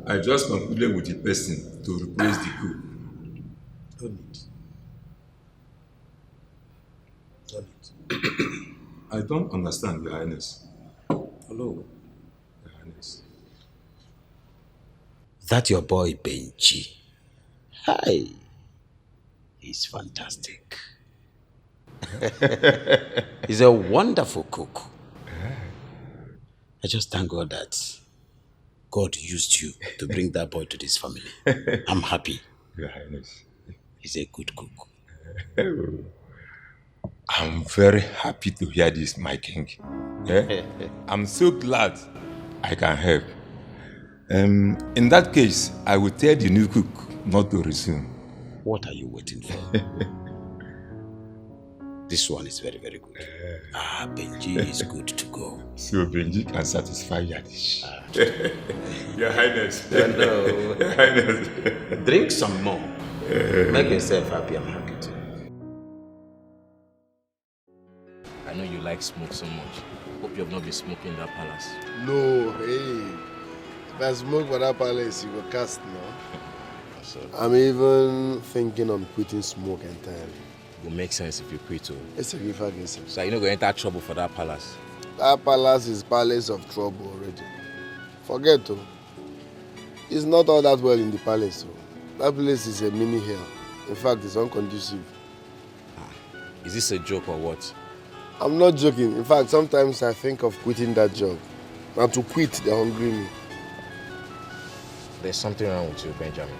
I just concluded with the person to replace the cook. No need. No need. I don't understand, Your Highness. Hello. Your Highness. That your boy Benji. Hi. He's fantastic. He's a wonderful cook. I just thank God that God used you to bring that boy to this family. I'm happy. Your Highness. He's a good cook. I'm very happy to hear this, my king. Eh? I'm so glad I can help. In that case, I will tell the new cook not to resume. What are you waiting for? This one is very, very good. Benji is good to go. So Benji can satisfy your dish. Your Highness. No. Your Highness. Drink some more. Make yourself happy. I'm happy too. I know you like smoke so much. Hope you have not been smoking in that palace. No, hey. If I smoke for that palace, you will cast now. I'm even thinking on quitting smoke entirely. It will make sense if you quit too. It's a give against So you're not going to enter trouble for that palace? That palace is palace of trouble already. Forget to. It's not all that well in the palace. Oh. That place is a mini hell. In fact, it's unconducive. Is this a joke or what? I'm not joking. In fact, sometimes I think of quitting that job. And to quit, they hungry me. There's something wrong with you, Benjamin.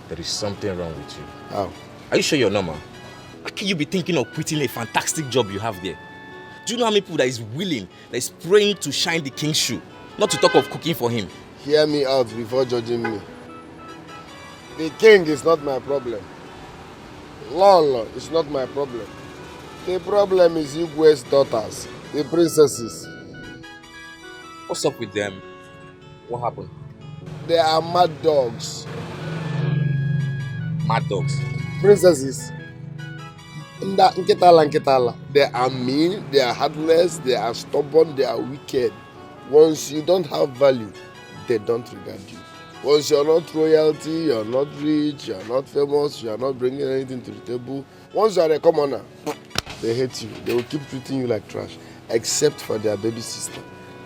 There is something wrong with you. How? Are you sure you're normal? How can you be thinking of quitting a fantastic job you have there? Do you know how many people that is willing, that is praying to shine the king's shoe? Not to talk of cooking for him. Hear me out before judging me. The king is not my problem. Lolo is not my problem. The problem is Igwe's daughters, the princesses. What's up with them? What happened? They are mad dogs. Mad dogs? Princesses. Nketala. They are mean, they are heartless, they are stubborn, they are wicked. Once you don't have value, they don't regard you. Once you're not royalty, you're not rich, you're not famous, you're not bringing anything to the table. Once you're a commoner, they hate you. They will keep treating you like trash, except for their baby sister,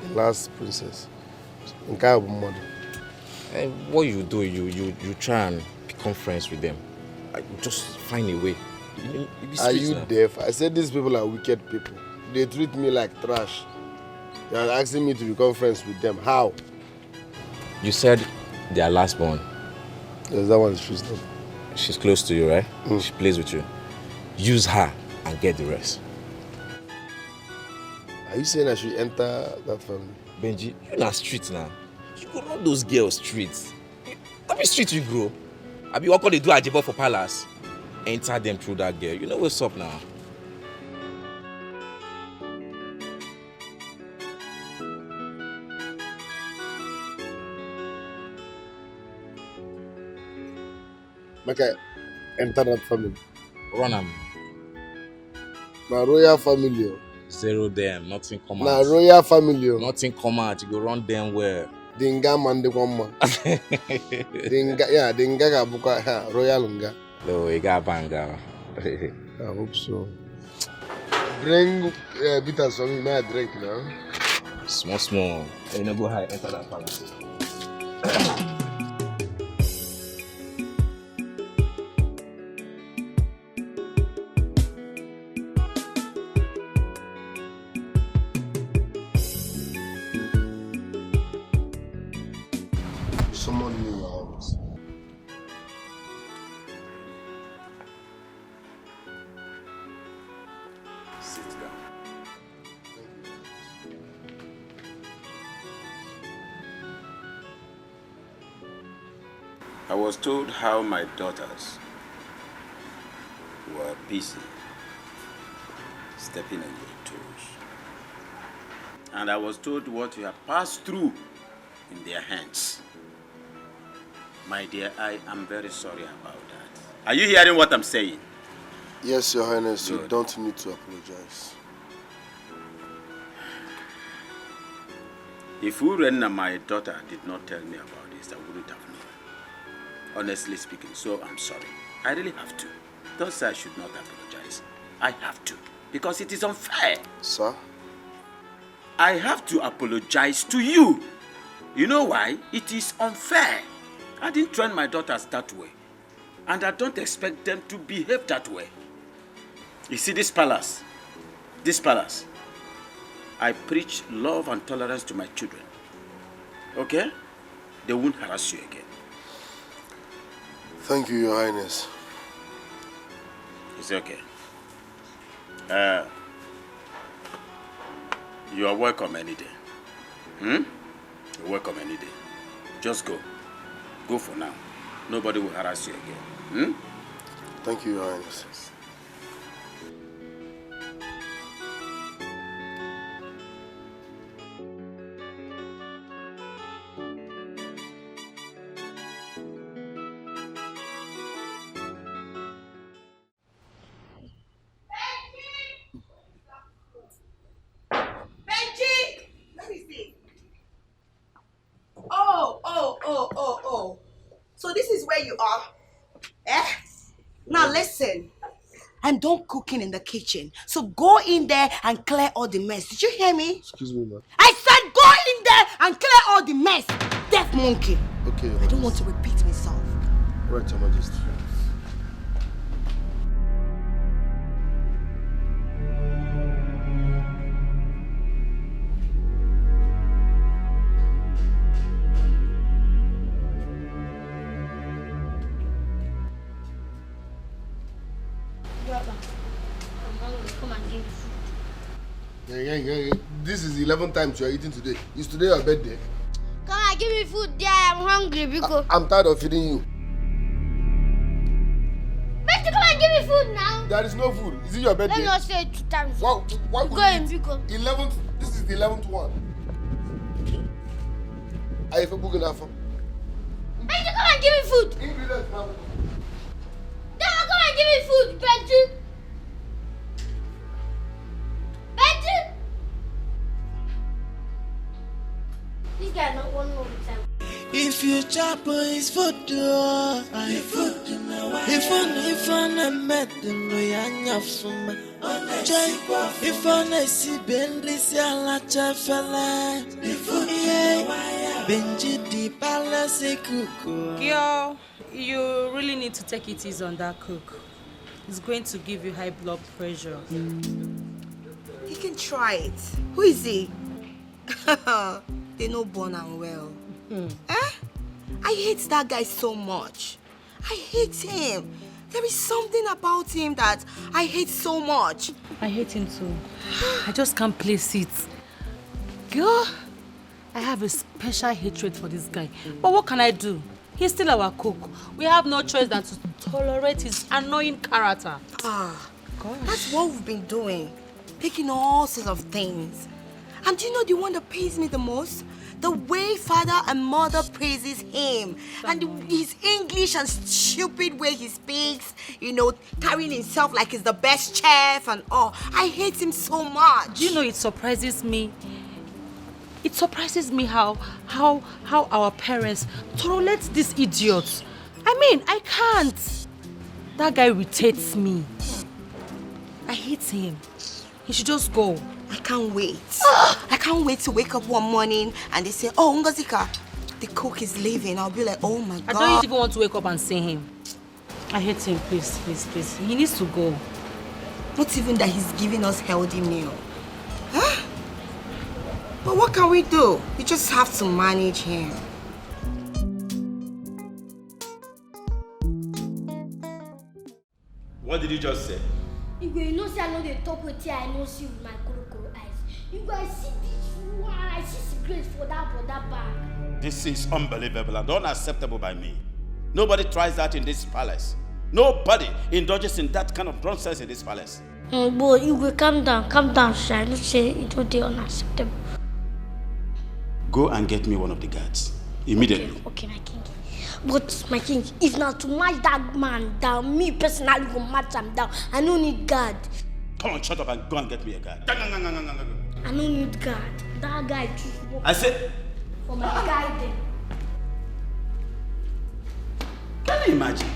the last princess. What you do, you try and become friends with them. Just find a way. Are you deaf? I said these people are wicked people. They treat me like trash. They are asking me to become friends with them. How? You said they are last born. Yes, that one is true. She's close to you, right? She plays with you. Use her and get the rest. Are you saying I should enter that family? Benji, you're not street now. You go run those girls streets. That be street you grow. I be what they do Ajibo for palace. Enter them through that girl. You know what's up now. Okay, enter that family. Run them. My royal family. Zero them. Nothing come My out. royal family. Nothing come out. You go run them well. Dinga man de kwama. Dinga ga buka royal nga. No, you got banga. I hope so. Bring bitters for me, may I drink now? Small. You know, go ahead, enter that palace. Someone in your house. Sit down. I was told how my daughters were busy stepping on your toes. And I was told what you have passed through in their hands. My dear, I am very sorry about that. Are you hearing what I'm saying? Yes, Your Highness, Good. you don't need to apologize. If Uren and my daughter did not tell me about this, I wouldn't have known. Honestly speaking, so I'm sorry. I really have to. Don't say I should not apologize. I have to, because it is unfair. Sir? I have to apologize to you. You know why? It is unfair. I didn't train my daughters that way. And I don't expect them to behave that way. You see this palace? This palace. I preach love and tolerance to my children. Okay? They won't harass you again. Thank you, Your Highness. It's okay. You are welcome any day. You're welcome any day. Just go. Go for now. Nobody will harass you again. Thank you, Your Highness. So this is where you are? Eh? Now listen. I'm done cooking in the kitchen. So go in there and clear all the mess. Did you hear me? Excuse me, ma'am. I said go in there and clear all the mess. Deaf monkey. Okay, I don't want to repeat myself. Right, Your Majesty. This is the 11th time you are eating today. Is today your birthday? Come on, give me food there. I'm hungry because I'm tired of feeding you. Better come and give me food now. There is no food. Is it your birthday? Let me not say it 2 times. Why would Go you and eat? because 11th. This is the 11th one. Are you for booking that for? Better come and give me food. Ingredients, ma'am. Now come and give me food, Better. Better. This guy not one more time. If you chop his food, if I met them, I have some. If I see Bentley, I fella. Benji di palace cook. Girl, you really need to take it easy on that cook. It's going to give you high blood pressure. He can try it. Who is he? They know born and well. Eh? I hate that guy so much. I hate him. There is something about him that I hate so much. I hate him too. I just can't place it. Girl, I have a special hatred for this guy. But what can I do? He's still our cook. We have no choice than to tolerate his annoying character. Gosh. That's what we've been doing. Picking all sorts of things. And do you know the one that pays me the most? The way father and mother praises him. And his English and stupid way he speaks. You know, carrying himself like he's the best chef and all. I hate him so much. Do you know, it surprises me. It surprises me how our parents tolerate these idiots. I mean, I can't. That guy irritates me. I hate him. He should just go. I can't wait. I can't wait to wake up one morning and they say, oh, Ngozika, the cook is leaving. I'll be like, oh my God. I don't even want to wake up and see him. I hate him, please, please, please. He needs to go. Not even that he's giving us healthy meal. Huh? But what can we do? We just have to manage him. What did you just say? You know, say I know they talk with you, I know see with my cocoa eyes. You guys see this one, I see secrets for that bag. This is unbelievable and unacceptable by me. Nobody tries that in this palace. Nobody indulges in that kind of nonsense in this palace. Boy, you will calm down, sir. I don't say it will be unacceptable. Go and get me one of the guards immediately. Okay, my king. But my king, if not to match that man down, me personally will match him down. I don't need guard. Come on, shut up and go and get me a guard. I don't need guard. that guy to smoke. I said... For my guy there. Can you imagine?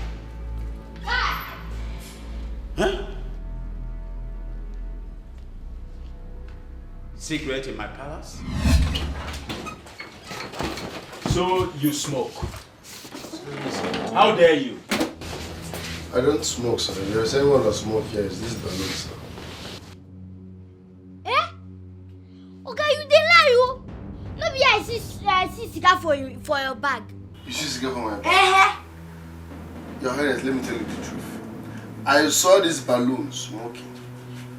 Huh? Cigarette in my palace? So you smoke? How dare you? I don't smoke, sir. If there's anyone that smoke here, is this balloon, sir? Eh? Okay, you dey lie, you. No be I see cigar for your bag. You see cigar for my bag? Your Highness, let me tell you the truth. I saw this balloon smoking.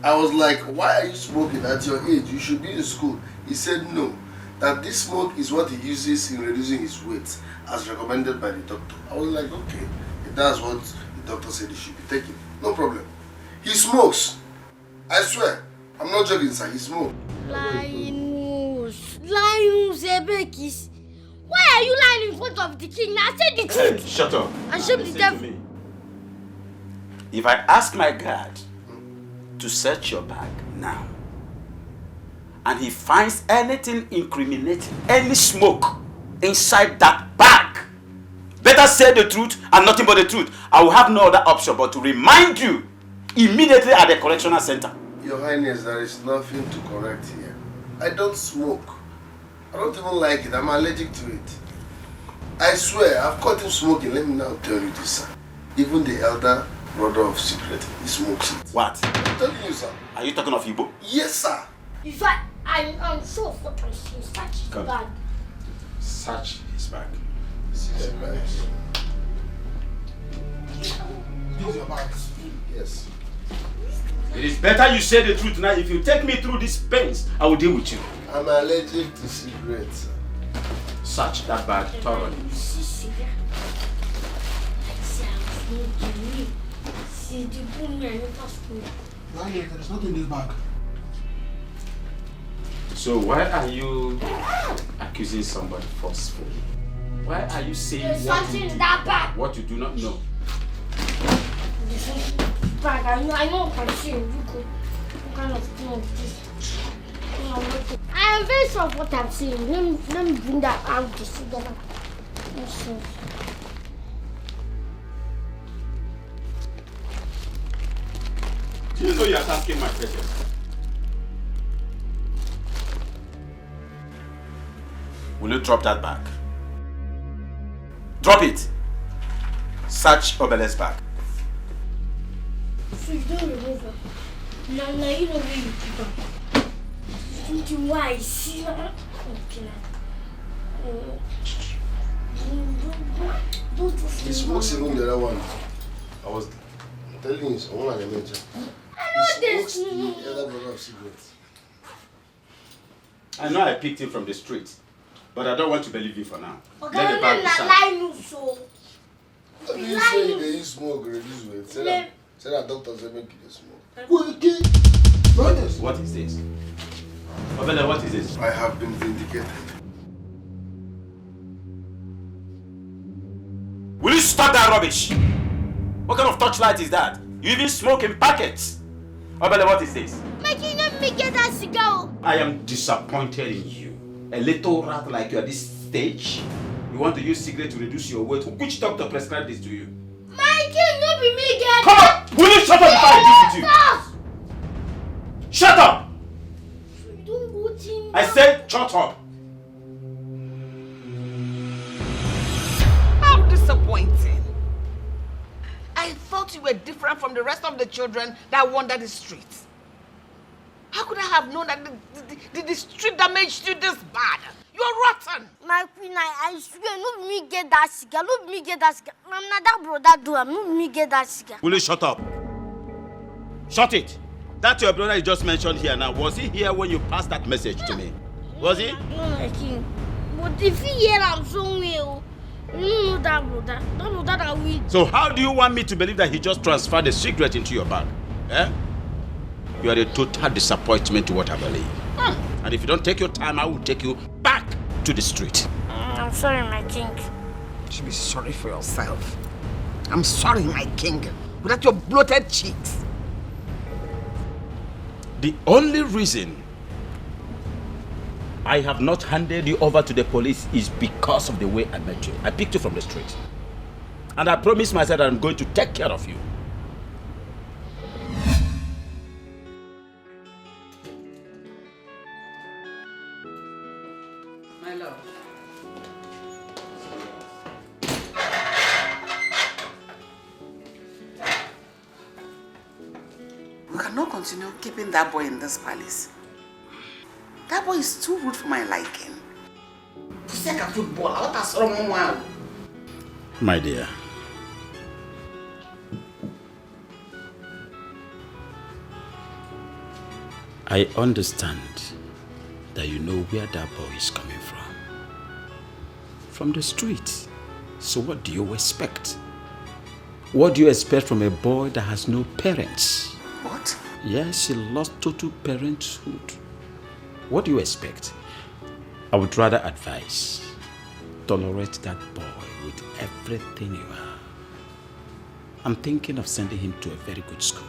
I was like, why are you smoking at your age? You should be in school. He said no. That this smoke is what he uses in reducing his weight, as recommended by the doctor. I was like, okay, if that's what the doctor said he should be taking, no problem. He smokes. I swear. I'm not joking, sir. He smokes. Linus, Ebekis. Why are you lying in front of the king? Now say the truth. Shut up. And show the devil. If I ask my guard to search your bag now, and he finds anything incriminating, any smoke inside that bag, better say the truth and nothing but the truth. I will have no other option but to remind you immediately at the correctional center. Your Highness, there is nothing to correct here. I don't smoke. I don't even like it. I'm allergic to it. I swear, I've caught him smoking. Let me now tell you this, sir. Even the elder brother of secret, he smokes it. What? I'm telling you, sir. Are you talking of Igbo? Yes, sir. In fact, I'm so fucking search his bag. Search his bag. This is your bag. Yes. It is better you say the truth now. If you take me through these pains, I will deal with you. I'm allergic to cigarettes, sir. Search that bag thoroughly. See cigar. See, I was smoking me. See, the boom, I never smoke. There's nothing in this bag. So why are you accusing somebody forcefully? Why are you saying There's something in that bag. what you do not know? This bag, I know what I'm saying. You could kind of know this. I am very sure of what I'm saying. Let me bring that out to see that. Do you know you are asking my questions? Will you drop that bag? Drop it! Search Obele's bag. So you don't remove her. Now you know where you keep her. Thinking why I see her. Okay. Don't He smokes even the other one. I was telling you, someone I mentioned. I know this. The other brother of cigarettes. I know I picked him from the street, but I don't want to believe you for now. Okay, Let the bag be searched. lie you so. What do you say they use smoke reduce weight? Say that doctors say make you smoke. What is this? Obele, what is this? I have been vindicated. Will you stop that rubbish? What kind of torchlight is that? You even smoke in packets. Obele, what is this? Making me get that cigar. I am disappointed in you. A little rat like you at this stage. You want to use cigarette to reduce your weight. Which doctor prescribed this to you? My king, not be me get. Come on! Will you shut up before I deal with you? Shut up! I said shut up. How disappointing. I thought you were different from the rest of the children that wander the streets. How could I have known that the street damaged you this bad? You're rotten. My queen, I swear, no me get that cigar. No me get that cigar. I'm not that brother do. No me get that cigar. Will you shut up? Shut it. That your brother you just mentioned here now, was he here when you passed that message to me? Was he? No, my king. But if he hear I'm somewhere, you know that brother. That brother that we. So how do you want me to believe that he just transferred the cigarette into your bag? Eh? You are a total disappointment to what I believe. And if you don't take your time, I will take you back to the street. I'm sorry, my king. You should be sorry for yourself. I'm sorry, my king. Without your bloated cheeks. The only reason I have not handed you over to the police is because of the way I met you. I picked you from the street. And I promised myself that I'm going to take care of you. My love. We cannot continue keeping that boy in this palace. That boy is too rude for my liking. My dear, I understand that you know where that boy is coming from. From the street. So what do you expect? What do you expect from a boy that has no parents? What? Yes, he lost total parenthood. What do you expect? I would rather advise, tolerate that boy with everything you are. I'm thinking of sending him to a very good school.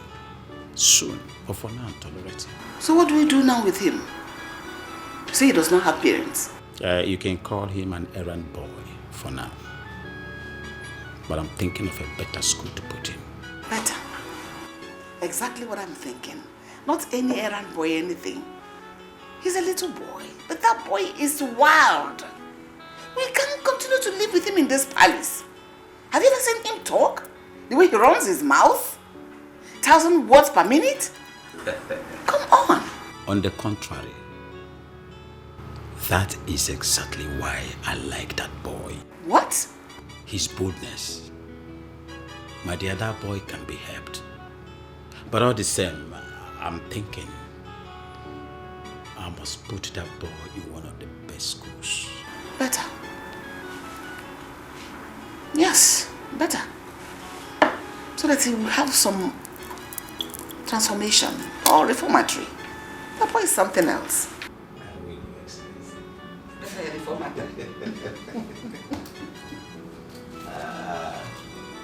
Soon, but for now, tolerate him. So what do we do now with him? You say he does not have parents. You can call him an errand boy for now. But I'm thinking of a better school to put him. Better. Exactly what I'm thinking. Not any errand boy, anything. He's a little boy, but that boy is wild. We can't continue to live with him in this palace. Have you ever seen him talk? The way he runs his mouth? 1,000 words per minute? Come on. On the contrary, that is exactly why I like that boy. What? His boldness. My dear, that boy can be helped. But all the same, I'm thinking I must put that boy in one of the best schools. Better. Yes, better. So that he will have some transformation or reformatory. That boy is something else. Reformatory.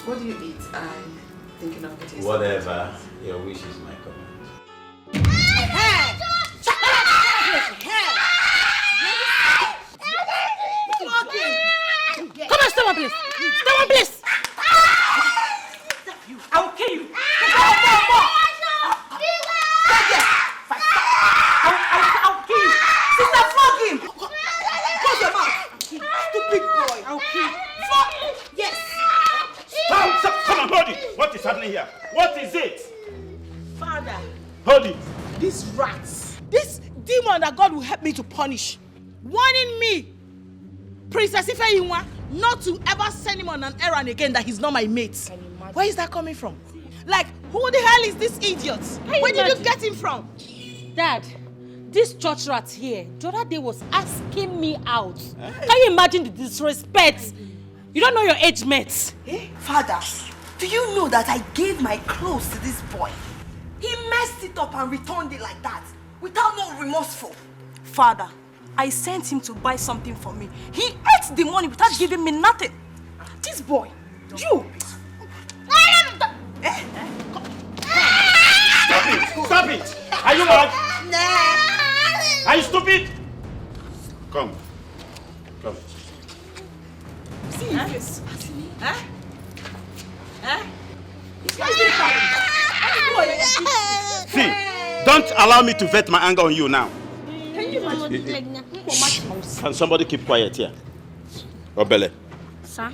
What do you eat? I'm thinking of getting Whatever your wish is my command. Come on, stop one please. Stop one please. I will kill you. I'll kill you. Sister, flog him. Close your mouth. Stupid boy. I'll kill you. Flog. Yes. Stop! Come on, hold it! What is happening here? What is it? Father. Hold it! These rats. This demon that God will help me to punish. Warning me, Princess Ifeyinwa, not to ever send him on an errand again that he's not my mate. Where is that coming from? Like, who the hell is this idiot? Where did you get him from? Dad, this church rat here, the other day was asking me out. Hey. Can you imagine the disrespect? You don't know your age mates. Eh? Father, do you know that I gave my clothes to this boy? He messed it up and returned it like that, without no remorseful. Father, I sent him to buy something for me. He ate the money without giving me nothing. This boy, you. Stop it! Stop it! Are you mad? Are you stupid? Come. Come. See your face. Huh? Huh? See, don't allow me to vet my anger on you now. Can you imagine? Can somebody keep quiet here? Obele. Sir?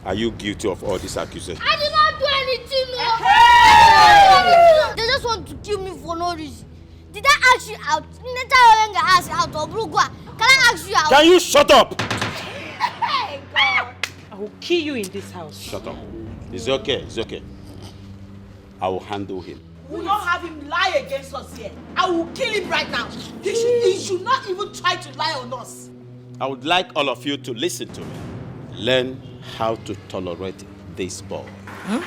Are you guilty of all these accusations? I did not do anything, no! They just want to kill me for no reason. Did I ask you out? Can I ask you out? Can you shut up? Hey, God. I will kill you in this house. Shut up. It's okay, it's okay. I will handle him. We don't have him lie against us here. I will kill him right now. He should not even try to lie on us. I would like all of you to listen to me. Learn how to tolerate this boy. Huh?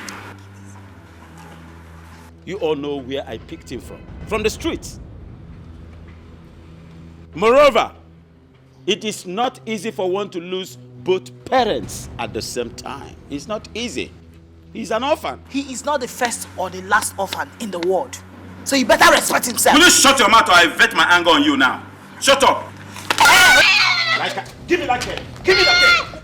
You all know where I picked him from. From the streets. Moreover, it is not easy for one to lose both parents at the same time. It's not easy. He's an orphan. He is not the first or the last orphan in the world. So you better respect himself. Will you shut your mouth or I vet my anger on you now? Shut up! Give me that cane! Give me that cane!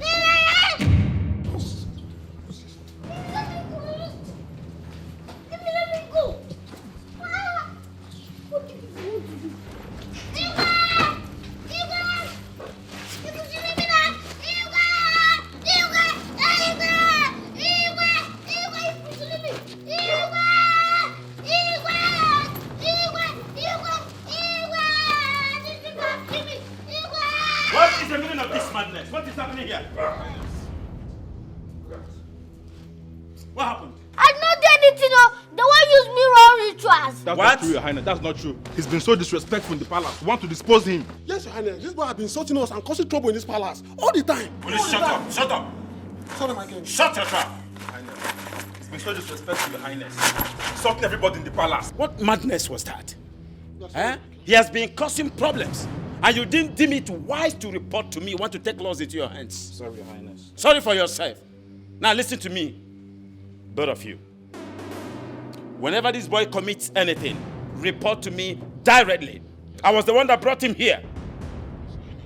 Let me go! What is the meaning of this madness? What is happening here? What happened? I don't do anything. The one used me wrong rituals. That's What? not true, Your Highness. That's not true. He's been so disrespectful in the palace. We want to dispose him. Yes, Your Highness. This boy has been insulting us and causing trouble in this palace all the time. Police, shut up! Shut up! Sorry, my king. Shut your trap! Highness. He's been so disrespectful, Your Highness. Insulting everybody in the palace. What madness was that? He has been causing problems. And you didn't deem it wise to report to me. You want to take laws into your hands. Sorry, Your Highness. Sorry for yourself. Now listen to me, both of you. Whenever this boy commits anything, report to me directly. I was the one that brought him here.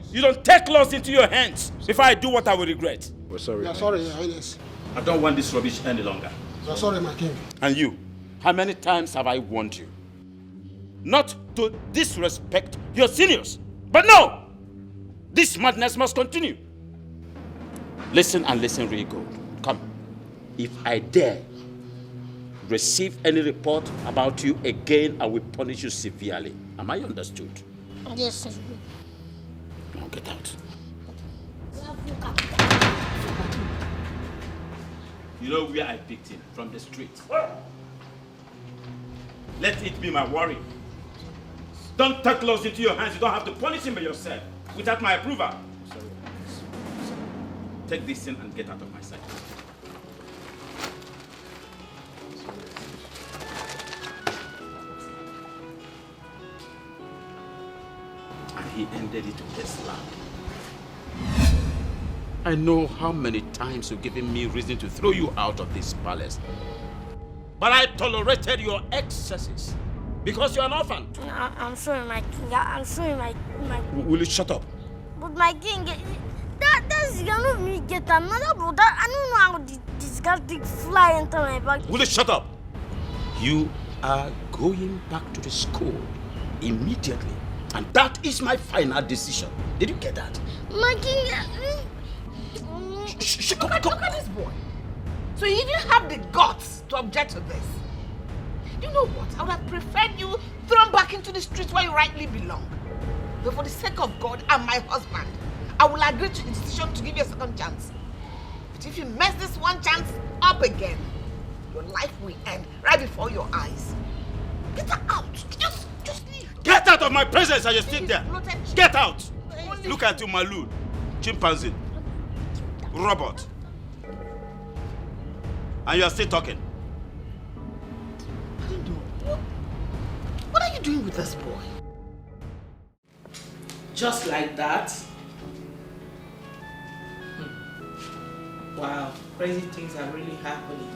You don't take laws into your hands before I do what I will regret. We're sorry. We are sorry, Your Highness. I don't want this rubbish any longer. We are sorry, my king. And you, how many times have I warned you? Not to disrespect your seniors. But no! This madness must continue. Listen and listen really good. Come. If I dare receive any report about you again, I will punish you severely. Am I understood? Yes, sir. Now get out. You know where I picked him? From the street. Let it be my worry. Don't take laws into your hands. You don't have to punish him by yourself without my approval. Sorry. Take this in and get out of my sight. And he ended it with a slap. I know how many times you've given me reason to throw you out of this palace. But I tolerated your excesses. Because you're an orphan. I'm sorry, my king. I'm sorry, my Will you shut up? But my king, that's gonna me get another brother. I don't know how this guy take fly into my back. Will you shut up? You are going back to the school immediately. And that is my final decision. Did you get that? My king. Look at this boy. So you didn't have the guts to object to this. You know what? I would have preferred you thrown back into the streets where you rightly belong. But for the sake of God and my husband, I will agree to the decision to give you a second chance. But if you mess this one chance up again, your life will end right before your eyes. Get out. Just leave. Get out of my presence as you sit there. Get out. Look at you, Malu, chimpanzee, robot. And you are still talking. What are you doing with this boy? Just like that? Wow, crazy things are really happening.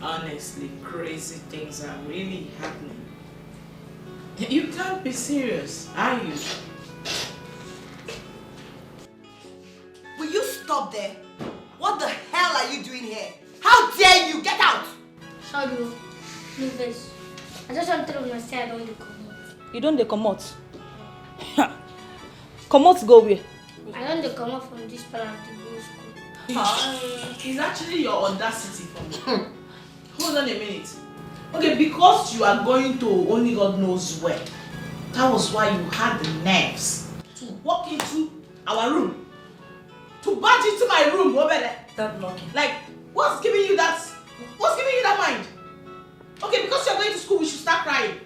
Honestly, crazy things are really happening. You can't be serious, are you? Will you stop there? What the hell are you doing here? How dare you? Get out! Sorry, leave this. I just want to tell you say I don't come out. You don't dey comot. Comot go where? I don't come out from this palace to go school. It's actually your audacity for me. Hold on a minute. Okay, because you are going to only God knows where, that was why you had the nerves to walk into our room, to barge into my room over there. That knocking. Like, what's giving you that mind? Okay, because you're going to school, we should start crying.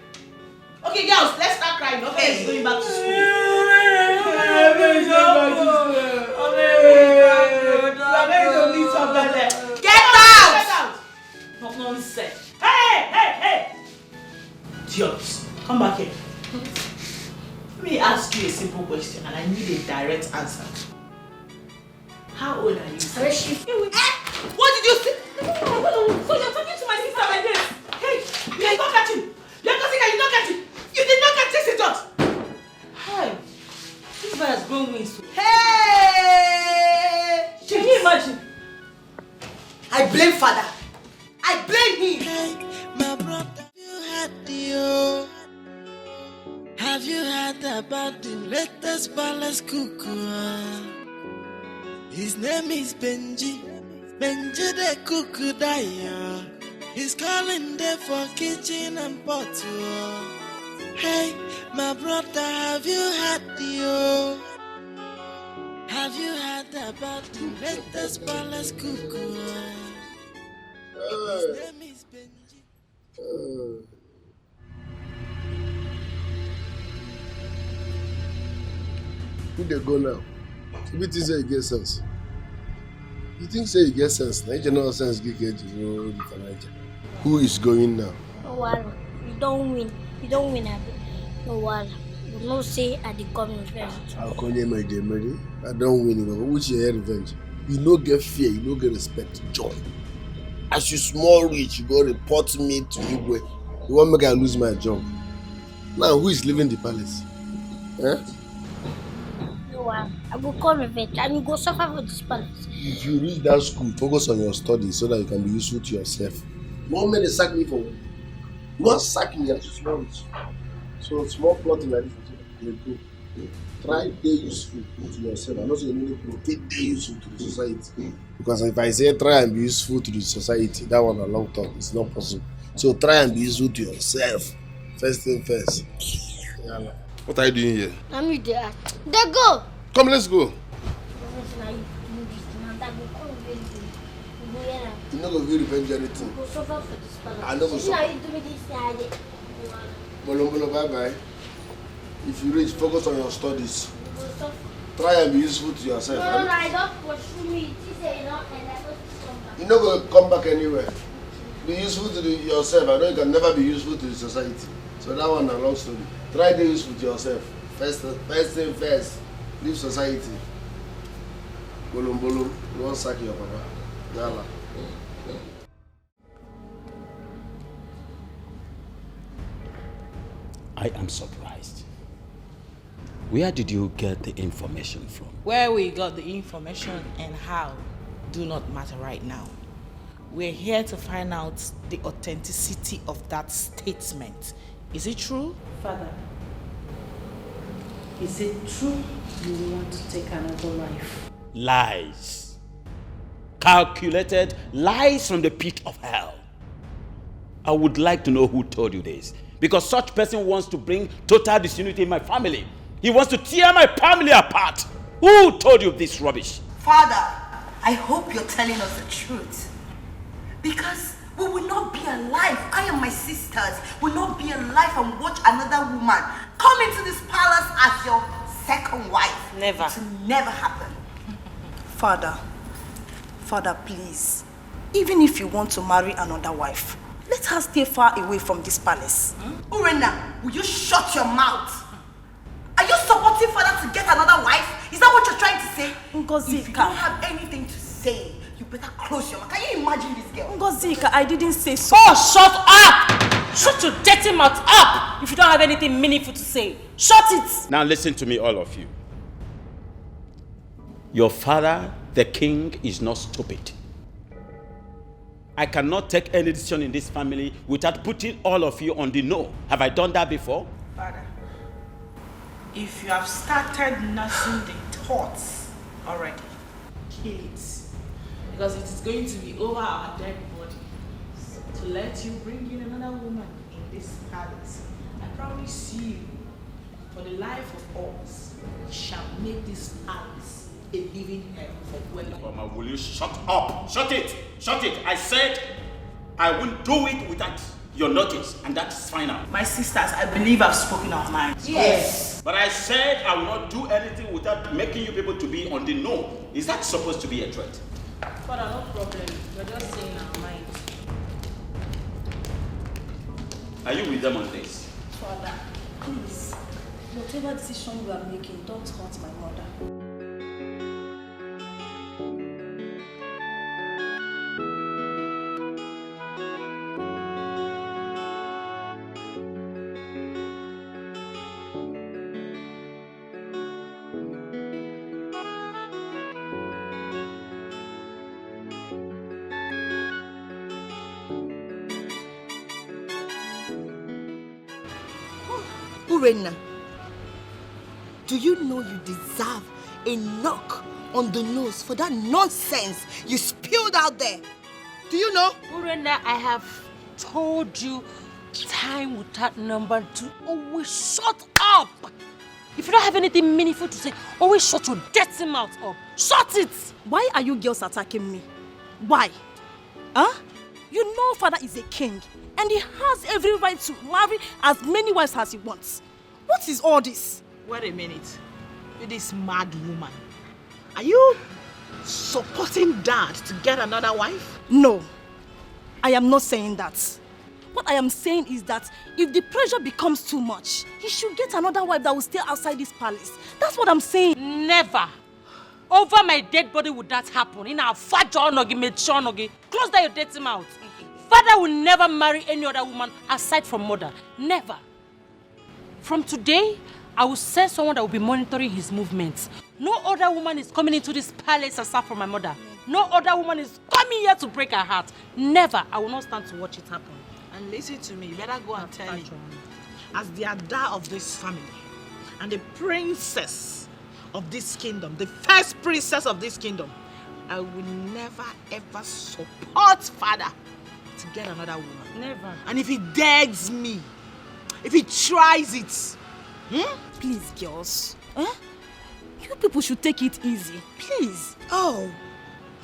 Okay, girls, let's start crying. Okay, let's going back to school. Get out! Not nonsense. Hey! Idiots, come back here. Let me ask you a simple question and I need a direct answer. How old are you? What did you say? So you're talking to my sister like this? Hey, you did not catch him. You're talking and you don't catch him. You did not catch this idiot. grown wings. Hey! Can you imagine? I blame father. I blame him. Hey, my brother, have you heard about the latest palace cuckoo? His name is Benji. Benji the cuckoo dyer. He's calling there for kitchen and pot. Hey, my brother, have you heard Have you heard about the latest palace cuckoo? His name is Benji. Who they go now? If it is a get sense. You think say you get sense? Now you know sense get the financial. Who is going now? No wala. You don't win. You don't win, Abi. No wala. You no say at the coming revenge. How come you my dear Mary? I don't win, which is revenge. You no get fear, you no get respect, joy. As you small rich, you go report me to Igwe. You want make I lose my job. Now who is leaving the palace? Eh? No wala. I go call revenge and you go suffer for this palace. If you reach that school, focus on your studies so that you can be useful to yourself. No man they sack me for one. Not sack me as you small rich. So small plotting like this, you go. Try to be useful to yourself and also you need to be useful to the society. Because if I say try and be useful to the society, that one a long talk, it's not possible. So try and be useful to yourself. First thing first. Yeah. What are you doing here? I'm with the They go. Come, let's go. You no go be revenge anything. Go suffer for this palace. I no go suffer. Now you do me this thing. Bolo, bye bye. If you reach, focus on your studies. Try and be useful to yourself. No, I don't pursue me. She say no, and I don't come back. You no go come back anywhere. Be useful to yourself. I know you can never be useful to the society. So that one a long story. Try to be useful to yourself. First thing first. Leave society. Bolo, you won't sack your papa. Yala. I am surprised. Where did you get the information from? Where we got the information and how do not matter right now. We're here to find out the authenticity of that statement. Is it true? Father, is it true you want to take another life? Lies. Calculated lies from the pit of hell. I would like to know who told you this. Because such person wants to bring total disunity in my family. He wants to tear my family apart. Who told you this rubbish? Father, I hope you're telling us the truth. Because we will not be alive. I and my sisters will not be alive and watch another woman come into this palace as your second wife. Never. It will never happen. Father, please. Even if you want to marry another wife, let her stay far away from this palace. Urena, will you shut your mouth? Are you supporting father to get another wife? Is that what you're trying to say? Ngozika. If you don't have anything to say, you better close your mouth. Can you imagine this girl? Ngozika, I didn't say so. Oh, shut up! Shut your dirty mouth up if you don't have anything meaningful to say. Shut it! Now listen to me, all of you. Your father, the king, is not stupid. I cannot take any decision in this family without putting all of you on the no. Have I done that before? Father, if you have started nursing the thoughts already, kill it. Because it is going to be over our dead body to let you bring in another woman in this palace. I promise you, for the life of us, we shall make this palace a living hell for women. Mama, will you shut up? Shut it! Shut it! I said I won't do it without your notice, and that's final. My sisters, I believe I've spoken our minds. Yes. But I said I will not do anything without making you people to be on the no. Is that supposed to be a threat? Father, no problem. We're just saying our minds. Are you with them on this? Father, please, whatever decision you are making, don't hurt my mother. Urena, do you know you deserve a knock on the nose for that nonsense you spilled out there? Do you know? Urena, I have told you time without number to always shut up. If you don't have anything meaningful to say, always shut your dirty mouth up. Shut it! Why are you girls attacking me? Why? Huh? You know father is a king and he has every right to marry as many wives as he wants. What is all this? Wait a minute. You this mad woman. Are you supporting dad to get another wife? No, I am not saying that. What I am saying is that if the pressure becomes too much, he should get another wife that will stay outside this palace. That's what I'm saying. Never. Over my dead body would that happen. In our father nogi, nogi. Close down your dirty mouth. Father will never marry any other woman aside from mother. Never. From today, I will send someone that will be monitoring his movements. No other woman is coming into this palace aside from my mother. No other woman is coming here to break her heart. Never. I will not stand to watch it happen. And listen to me, you better go and tell him. As the Ada of this family and the princess of this kingdom, the first princess of this kingdom, I will never ever support father to get another woman. Never. And if he dares me, if he tries it, Please, girls. Huh? You people should take it easy. Please. Oh,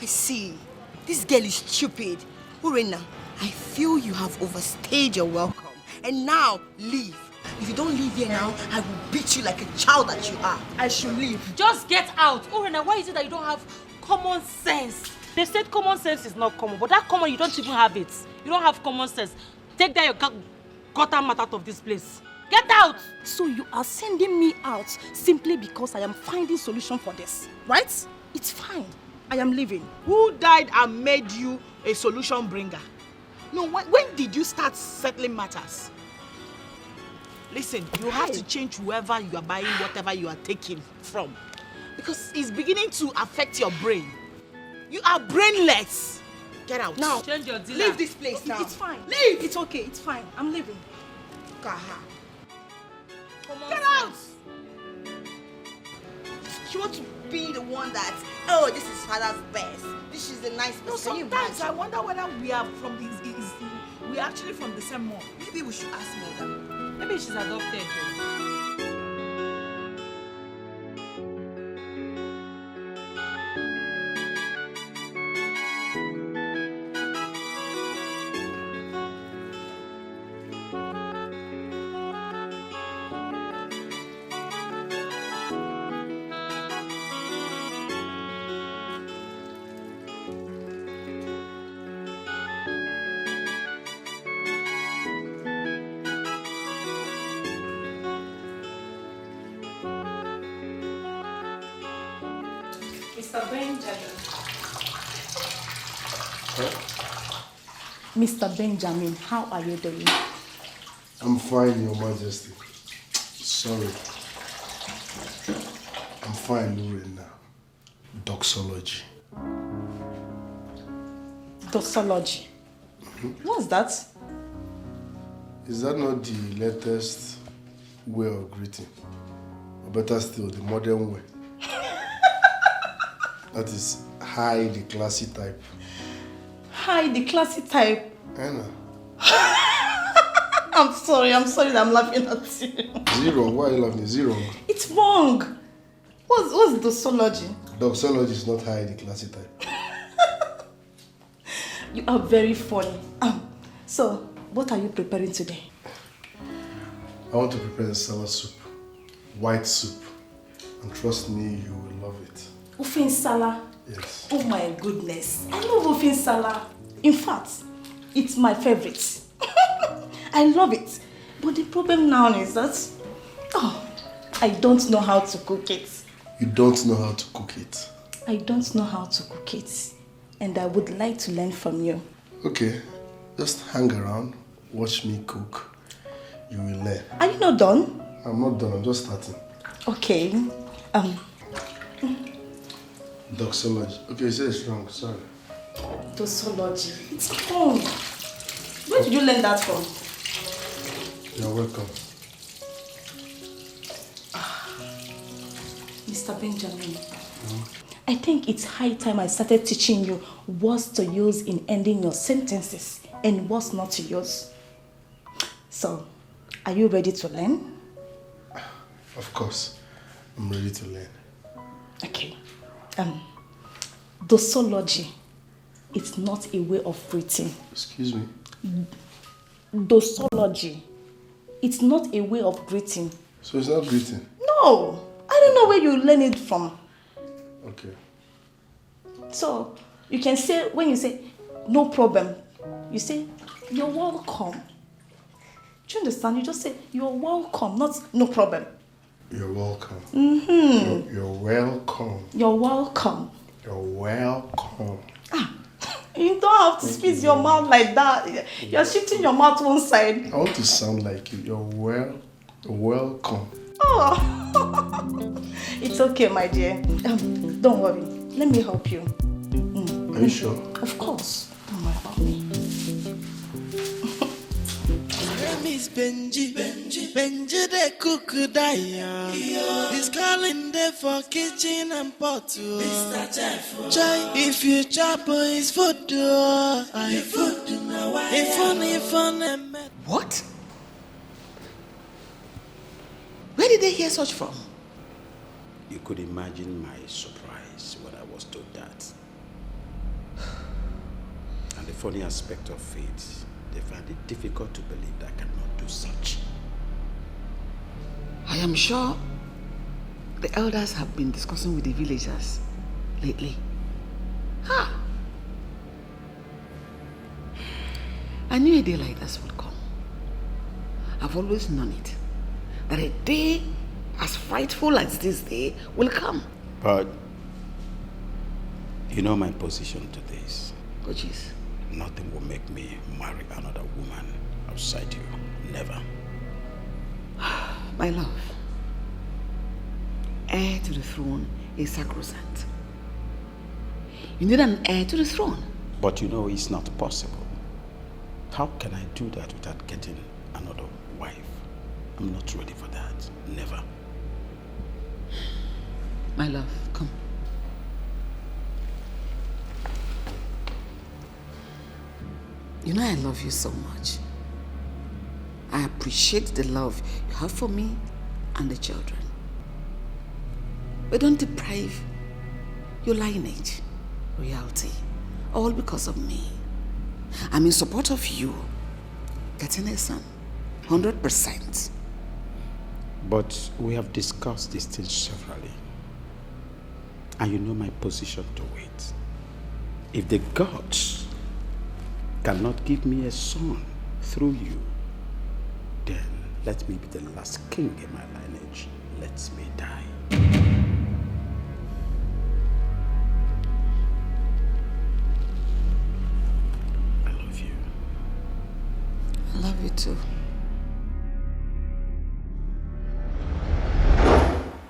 I see. This girl is stupid. Urena, I feel you have overstayed your welcome. And now, leave. If you don't leave here now, I will beat you like a child that you are. I should leave. Just get out. Urena, why is it that you don't have common sense? They said common sense is not common, but that common, you don't even have it. You don't have common sense. Take down your gutter mat out of this place. Get out! So you are sending me out simply because I am finding solution for this, right? It's fine. I am leaving. Who died and made you a solution bringer? No, when did you start settling matters? Listen, you have to change whoever you are buying whatever you are taking from. Because it's beginning to affect your brain. You are brainless. Get out. Now, change your dealer. Leave this place now. It's fine. Leave. It's okay. It's fine. I'm leaving. Kaha. Get out! She wants to be the one that, oh, this is father's best. This is the nice person. No, sometimes I wonder whether we are from we are actually from the same mom. Maybe we should ask mother. Maybe she's adopted. Mr. Benjamin. Mr. Benjamin, how are you doing? I'm fine, Your Majesty. Sorry. I'm fine, Lorena. Doxology. Doxology? What's that? Is that not the latest way of greeting? Or better still, the modern way? That is high, the classy type. Hi, the classy type. Anna. I'm sorry that I'm laughing at you. Zero, why are you laughing? Zero. It's wrong. What's doxology? Doxology is not high, the classy type. You are very funny. So, what are you preparing today? I want to prepare a salad soup. White soup. And trust me, you will love it. Ofe Nsala? Yes. Oh my goodness. I love Ofe Nsala. In fact, it's my favorite. I love it. But the problem now is that I don't know how to cook it. You don't know how to cook it? I don't know how to cook it. And I would like to learn from you. Okay. Just hang around. Watch me cook. You will learn. Are you not done? I'm not done. I'm just starting. Okay. Doxology. Okay, you said it's wrong. Sorry. Doxology. It's wrong. Where did you learn that from? You're welcome. Mr. Benjamin, I think it's high time I started teaching you what to use in ending your sentences and what not to use. So, are you ready to learn? Of course, I'm ready to learn. Okay. Dosology. It's not a way of breathing. Excuse me? Dosology. It's not a way of greeting. So it's not greeting? No. I don't know where you learn it from. Okay. So, you can say, when you say, no problem, you say, you're welcome. Do you understand? You just say, you're welcome, not no problem. You're welcome. Mm-hmm. You're welcome. You're welcome. You're welcome. You don't have to squeeze your mouth like that. You're shifting your mouth one side. I want to sound like you. You're welcome. Oh, it's okay, my dear. Don't worry. Let me help you. Are you sure? Of course. Don't worry about me. Miss Benji the cook die. He's calling there for kitchen and pot. Mr. Chef. Try if you chop his food. What? Where did they hear such from? You could imagine my surprise when I was told that. And the funny aspect of it, they find it difficult to believe that I cannot do such. I am sure the elders have been discussing with the villagers lately. I knew a day like this would come. I've always known it. That a day as frightful as this day will come. But you know my position to this. Which is? Nothing will make me marry another woman outside you. Never. My love, heir to the throne is sacrosanct. You need an heir to the throne. But you know it's not possible. How can I do that without getting another wife? I'm not ready for that. Never. My love, come. You know I love you so much. I appreciate the love you have for me and the children. But don't deprive your lineage, royalty, all because of me. I'm in support of you getting a son, 100%. But we have discussed these things severally. And you know my position to it. If the gods cannot give me a son through you, then let me be the last king in my lineage. Let me die. I love you. I love you too.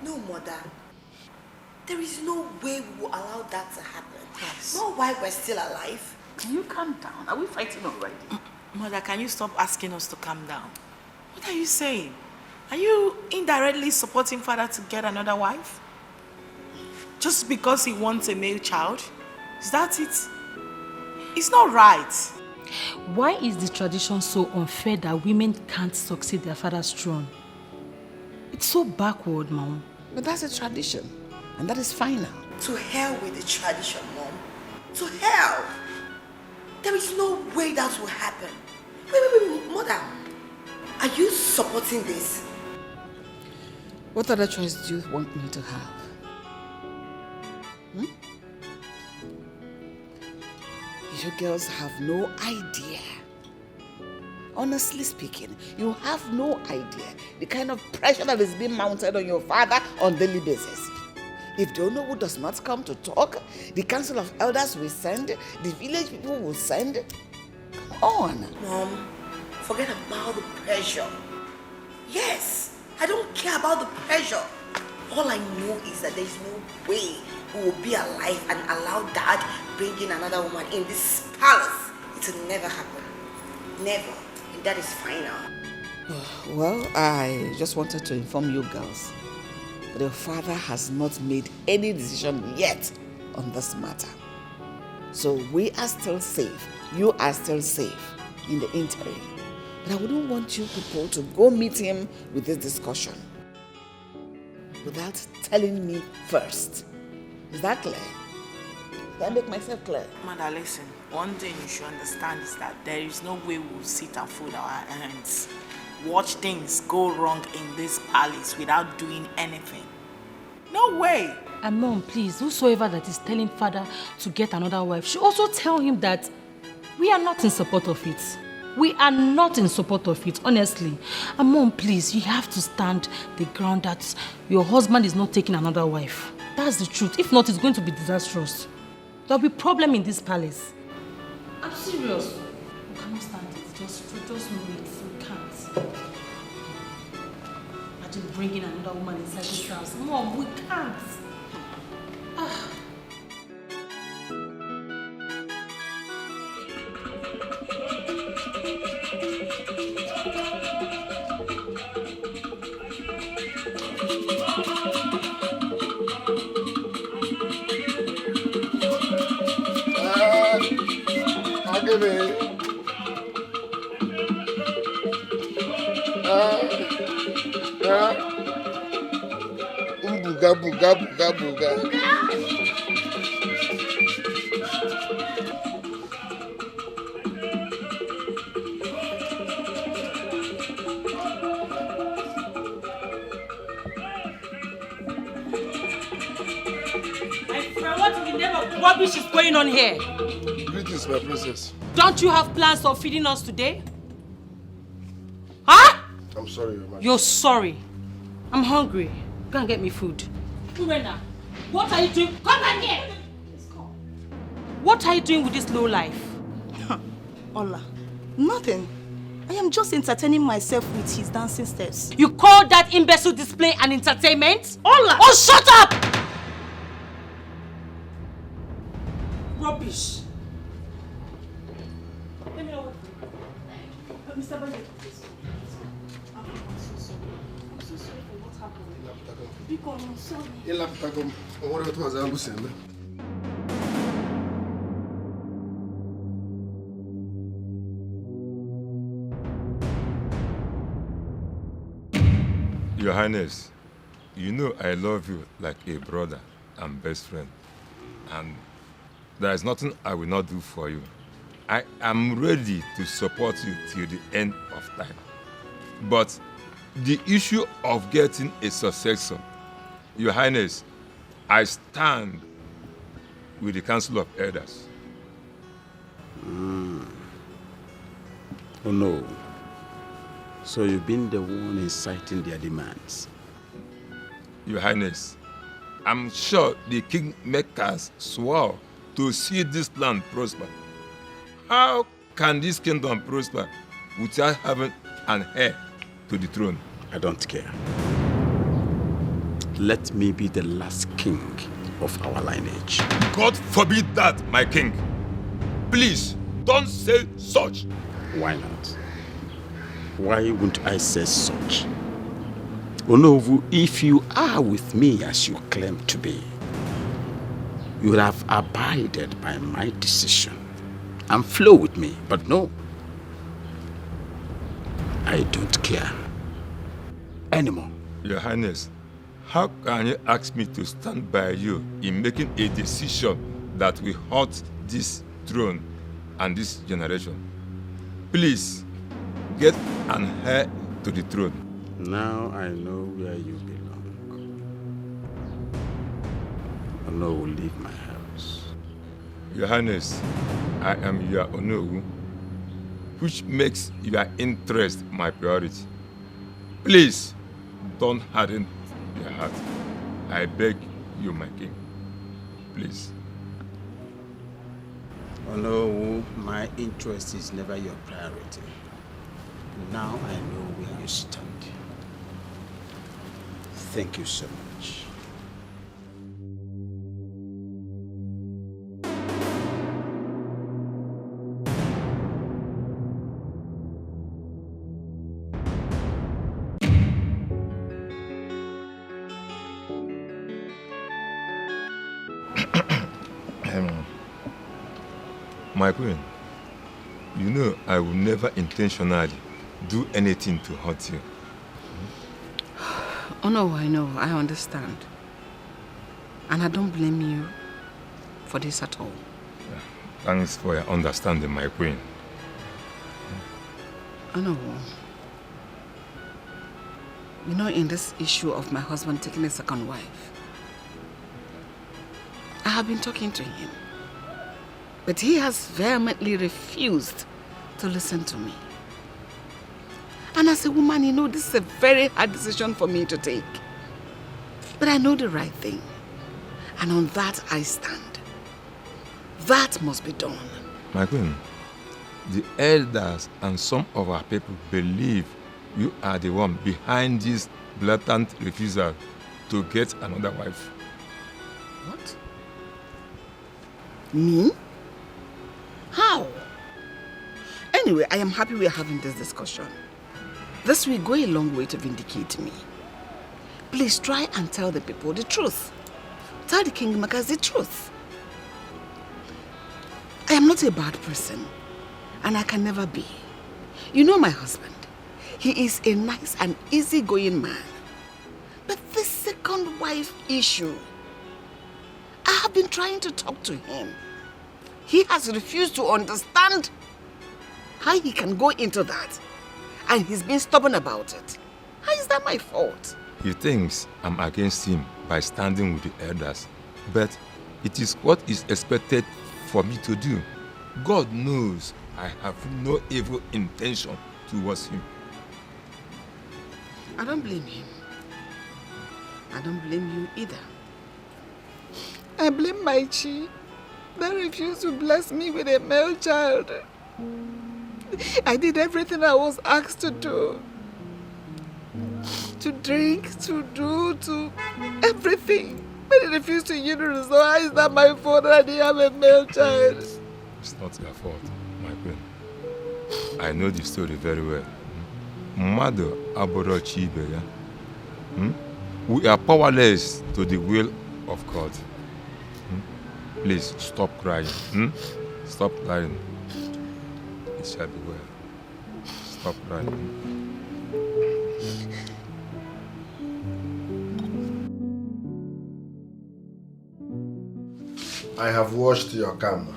No, Mother. There is no way we will allow that to happen. Yes. Not while we're still alive. Can you calm down? Are we fighting already? Mother, can you stop asking us to calm down? What are you saying? Are you indirectly supporting father to get another wife? Just because he wants a male child? Is that it? It's not right. Why is the tradition so unfair that women can't succeed their father's throne? It's so backward, Mom. But that's a tradition, and that is fine now. To hell with the tradition, Mom. To hell! There is no way that will happen. Wait, Mother. Are you supporting this? What other choice do you want me to have? You girls have no idea. Honestly speaking, you have no idea the kind of pressure that is being mounted on your father on a daily basis. If the Onowu does not come to talk, the council of elders will send, the village people will send. Come on. Mom, forget about the pressure. Yes, I don't care about the pressure. All I know is that there is no way we will be alive and allow Dad bringing another woman in this palace. It will never happen. Never. And that is final. Well, I just wanted to inform you girls But your father has not made any decision yet on this matter. So we are still safe. You are still safe in the interim. But I wouldn't want you people to go meet him with this discussion without telling me first. Is that clear? Did I make myself clear? Mother, listen. One thing you should understand is that there is no way we'll sit and fold our hands. Watch things go wrong in this palace without doing anything. No way. And Mom, please, whosoever that is telling father to get another wife should also tell him that we are not in support of it. We are not in support of it, honestly. And Mom, please, you have to stand the ground that your husband is not taking another wife. That's the truth. If not, it's going to be disastrous. There'll be problem in this palace. I'm serious. We cannot stand it. Just know it. We can't. Imagine bringing another woman inside this house. Mom, we can't. Buga. What in the name of rubbish is going on here? Greetings, my princess. Don't you have plans of feeding us today? Huh? I'm sorry, Your Majesty. You're sorry. I'm hungry. Go and get me food. Urena, what are you doing? Come back here! What are you doing with this low life? Ola, nothing. I am just entertaining myself with his dancing steps. You call that imbecile display an entertainment? Ola! Oh, shut up! Rubbish. Let me know what. Mr. Bayo, please. I'm so sorry. I'm so sorry for what happened. Because I'm sorry. Your Highness, you know I love you like a brother and best friend. And there is nothing I will not do for you. I am ready to support you till the end of time. But the issue of getting a successor, Your Highness, I stand with the Council of Elders. Oh no. So you've been the one inciting their demands? Your Highness, I'm sure the kingmakers swore to see this land prosper. How can this kingdom prosper without having an heir to the throne? I don't care. Let me be the last king of our lineage. God forbid that, my king. Please, don't say such. Why not? Why wouldn't I say such? Onowu, if you are with me as you claim to be, you would have abided by my decision and flow with me. But no, I don't care anymore. Your Highness, how can you ask me to stand by you in making a decision that will hurt this throne and this generation? Please, get an heir to the throne. Now I know where you belong. Onowu will leave my house. Your Highness, I am your Onowu, which makes your interest my priority. Please, don't harden your heart. I beg you, my king. Please. Onowu, my interest is never your priority. Now I know where you stand. Thank you so much. My queen, you know I will never intentionally do anything to hurt you. Oh no, I know, I understand. And I don't blame you for this at all. Thanks for your understanding, my queen. I know. You know, in this issue of my husband taking a second wife, I have been talking to him, but he has vehemently refused to listen to me. And as a woman, you know, this is a very hard decision for me to take. But I know the right thing. And on that I stand. That must be done. My queen, the elders and some of our people believe you are the one behind this blatant refusal to get another wife. What? Me? How? Anyway, I am happy we are having this discussion. This will go a long way to vindicate me. Please try and tell the people the truth. Tell the kingmakers the truth. I am not a bad person, and I can never be. You know my husband. He is a nice and easygoing man. But this second wife issue, I have been trying to talk to him. He has refused to understand how he can go into that. And he's been stubborn about it. How is that my fault? He thinks I'm against him by standing with the elders. But it is what is expected for me to do. God knows I have no evil intention towards him. I don't blame him. I don't blame you either. I blame my chi that refused to bless me with a male child. I did everything I was asked to do. To drink, to do, to everything. But he refused to yield to the so how is that my fault that I didn't have a male child? It's not your fault, my queen. I know the story very well. Mother Aborochi Ibeya. We are powerless to the will of God. Please stop crying. Stop crying. It shall be well. Stop crying. I have washed your camera.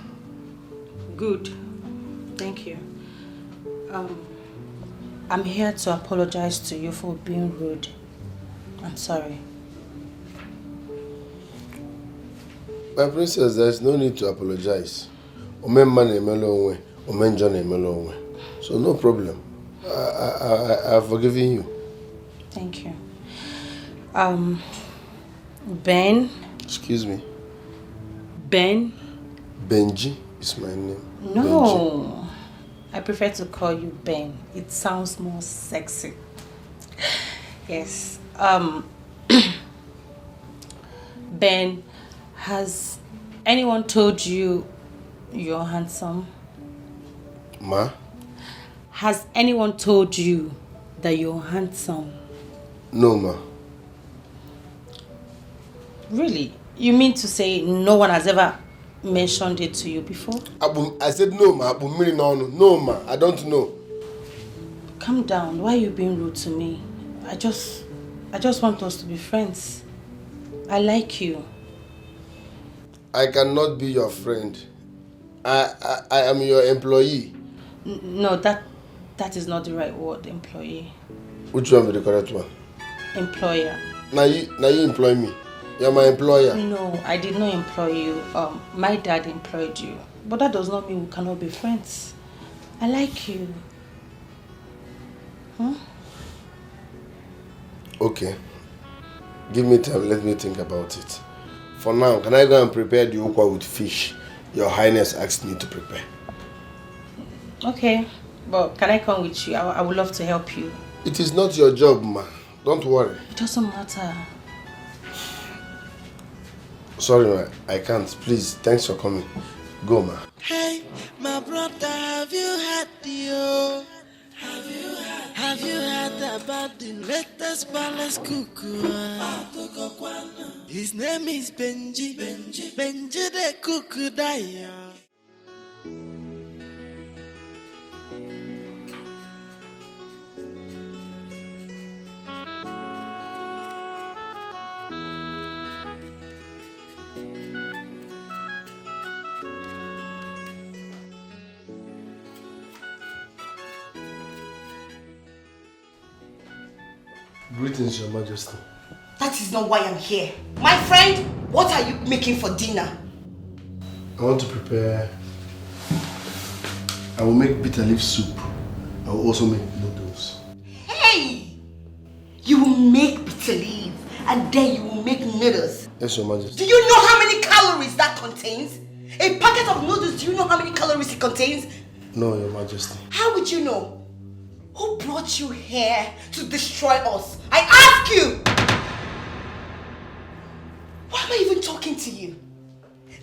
Good. Thank you. I'm here to apologize to you for being rude. I'm sorry. My princess, there's no need to apologize. So no problem. I've forgiven you. Thank you. Ben? Excuse me? Ben? Benji is my name. No. Benji. I prefer to call you Ben. It sounds more sexy. Yes. Ben, has anyone told you you're handsome? Ma? Has anyone told you that you're handsome? No, ma. Really? You mean to say no one has ever mentioned it to you before? I said no, ma. No, ma. I don't know. Calm down. Why are you being rude to me? I just want us to be friends. I like you. I cannot be your friend. I am your employee. No, that is not the right word, employee. Which one be the correct one? Employer. Now you employ me. You're my employer. No, I did not employ you. My dad employed you. But that does not mean we cannot be friends. I like you. Okay. Give me time. Let me think about it. For now, can I go and prepare the okwa with fish Your Highness asked me to prepare? Okay. But can I come with you? I would love to help you. It is not your job, ma. Don't worry. It doesn't matter. Sorry, ma. I can't. Please, thanks for coming. Go, ma. Hey, my brother, have you had the Have you had about the latest palace cuckoo? His name is Benji. Benji the cuckoo daya. Greetings, Your Majesty. That is not why I'm here. My friend, what are you making for dinner? I want to prepare... I will make bitter leaf soup. I will also make noodles. Hey! You will make bitter leaf and then you will make noodles. Yes, Your Majesty. Do you know how many calories that contains? A packet of noodles, do you know how many calories it contains? No, Your Majesty. How would you know? Who brought you here to destroy us? I ask you! Why am I even talking to you?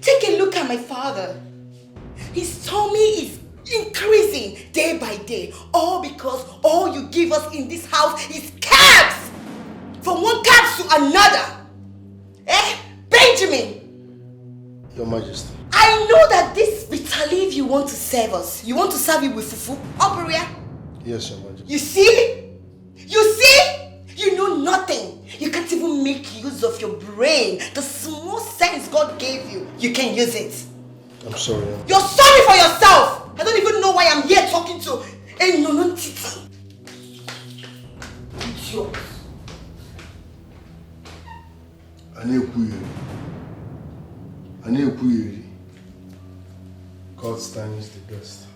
Take a look at my father. His tummy is increasing day by day. All because all you give us in this house is cabs! From one cab to another. Eh? Benjamin! Your Majesty. I know that this bitter leaf you want to serve us. You want to serve it with fufu? Opera? Yes, Your Majesty. You see? You see? You know nothing. You can't even make use of your brain. The small sense God gave you, you can use it. I'm sorry. You're sorry for yourself. I don't even know why I'm here talking to a non-titi. Idiot. God's time is the best.